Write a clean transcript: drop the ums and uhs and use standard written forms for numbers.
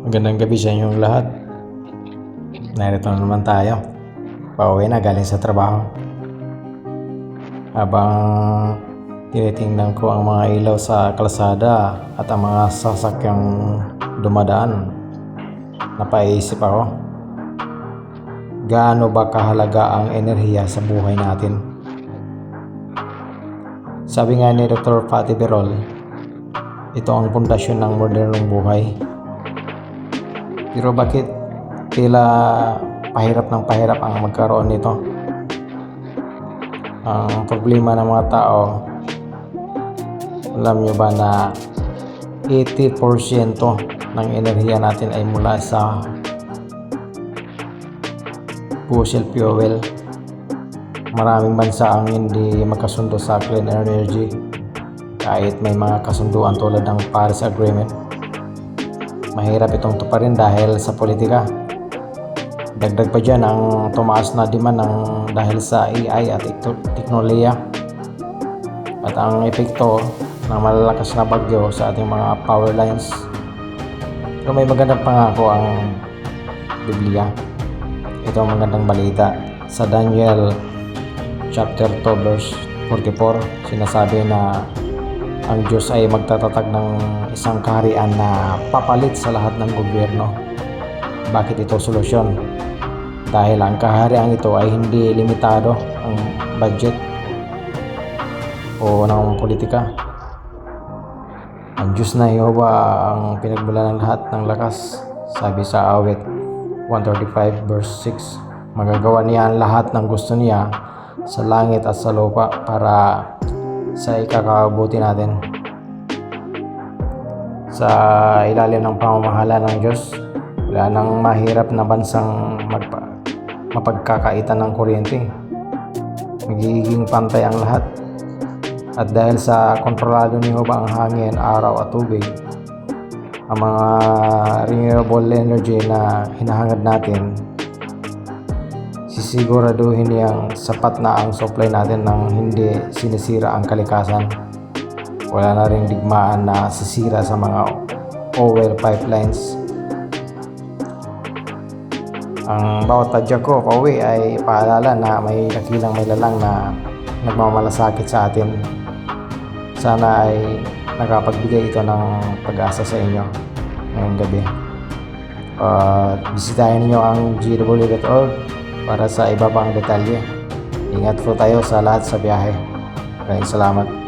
Magandang gabi sa inyong lahat. Narito na naman tayo. Pauwi na galing sa trabaho. Habang tinitingnan ko ang mga ilaw sa kalsada at ang mga sasakyang dumadaan, napaisip ako, gaano ba kahalaga ang enerhiya sa buhay natin? Sabi nga ni Dr. Fatty Birol, ito ang pundasyon ng modernong buhay. Pero bakit tila pahirap ng pahirap ang magkaroon nito? Ang problema ng mga tao, alam nyo ba na 80% ng enerhiya natin ay mula sa fossil fuel. Maraming bansa ang hindi magkasundo sa clean energy kahit may mga kasunduan tulad ng Paris Agreement. Mahirap itong tuparin dahil sa politika. Dagdag pa dyan ang tumaas na demand dahil sa AI at teknolohiya at ang epekto ng malalakas na bagyo sa ating mga power lines. Pero may magandang pangako ang Biblia. Ito ang magandang balita. Sa Daniel chapter 2 verse 44, sinasabi na ang Diyos ay magtatatag ng isang kaharian na papalit sa lahat ng gobyerno. Bakit ito solusyon? Dahil ang kaharian ito ay hindi limitado ang budget o ng politika. Ang Diyos na Yehova ang pinagmulan ng lahat ng lakas. Sabi sa awit 135 verse 6, magagawa niya ang lahat ng gusto niya sa langit at sa lupa para sa ikakabuti natin. Sa ilalim ng pamamahala ng Diyos, wala nang mahirap na bansang mapagkakaitan ng kuryente. Magiging pantay ang lahat. At dahil sa kontrolado ni Jehova ang hangin, araw at tubig, ang mga renewable energy na hinahangad natin, sisiguraduhin niyang sapat na ang supply natin nang hindi sinisira ang kalikasan. Wala na ring digmaan na sisira sa mga oil pipelines. Ang bawat tadya ko pauwi ay paalala na may dakilang may lalang na nagmamalasakit sa atin. Sana ay nakapagbigay ito ng pag-asa sa inyo ngayong gabi. Bisitahin niyo ang gw.org para sa iba pang detalye. Ingat po tayo sa lahat sa biyahe. Maraming salamat.